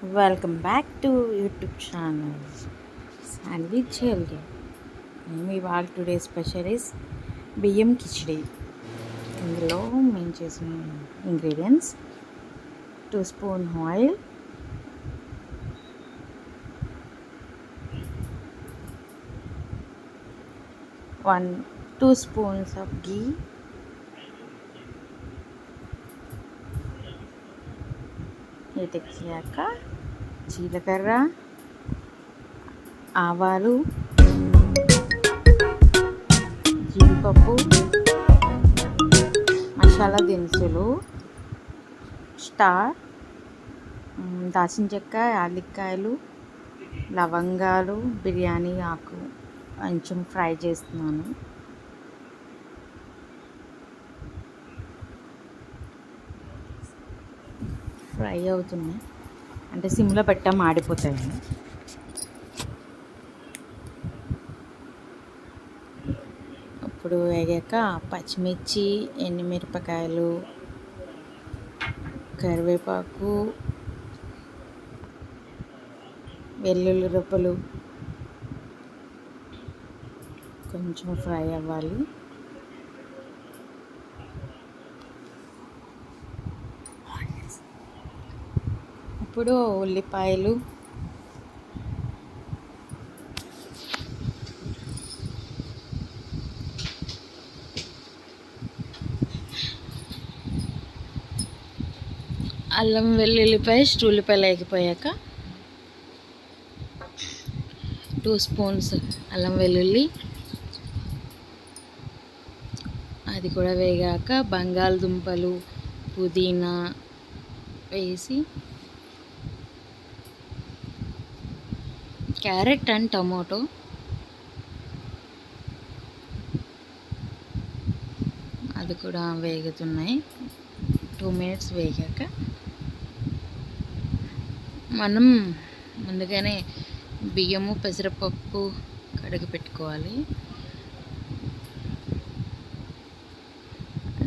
Welcome back to YouTube channel sandwich healthy. ఇవాళ today special is బియ్యం కిచిడి. ఇందులో మేము చేసిన ingredients 2 spoon oil, 2 spoons of ghee, ఎక్కాక జీలకర్ర, ఆవాలు, జీడిపప్పు, మసాలా దినుసులు, స్టార్, దాల్చిన చెక్క, యాలక్కాయలు, లవంగాలు, బిర్యానీ ఆకు కొంచెం ఫ్రై చేస్తున్నాను. ఫ్రై అవుతున్నాయి అంటే సిమ్లో పెట్టా మాడిపోతాయి. ఇప్పుడు వేగాక పచ్చిమిర్చి, ఎండుమిరపకాయలు, కరివేపాకు, వెల్లుల్లి రెబ్బలు కొంచెం ఫ్రై అవ్వాలి. ఇప్పుడు ఉల్లిపాయలు, అల్లం వెల్లుల్లి పేస్ట్, ఉల్లిపాయలు వేగిపోయాక 2 స్పూన్స్ అల్లం వెల్లుల్లి, అది కూడా వేగాక బంగాళదుంపలు, పుదీనా వేసి క్యారెట్ అండ్ టమాటో అది కూడా వేగుతున్నాయి. 2 మినిట్స్ వేగాక మనం ముందుగానే బియ్యము, పెసరపప్పు కడిగి పెట్టుకోవాలి.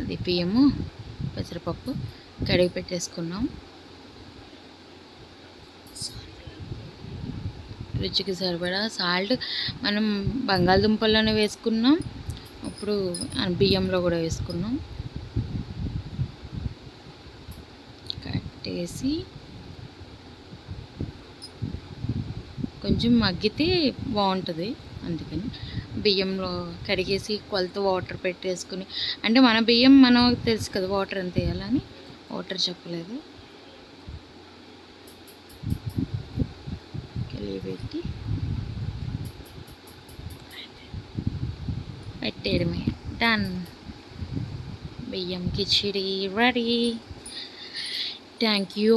అది బియ్యము, పెసరపప్పు కడిగి పెట్టేసుకున్నాం. రుచికి సరిపడా సాల్ట్ మనం బంగాళదుంపల్లోనే వేసుకున్నాం, ఇప్పుడు బియ్యంలో కూడా వేసుకున్నాం. కట్టేసి కొంచెం మగ్గితే బాగుంటుంది, అందుకని బియ్యంలో కడిగేసి కొలత వాటర్ పెట్టేసుకుని, అంటే మన బియ్యం మనకు తెలుసు కదా వాటర్ ఎంత వేయాలని, వాటర్ చెప్పలేదు. పెట్టి పెట్టేయడమే, డన్. బియ్యం కిచిడి రెడీ. Thank you.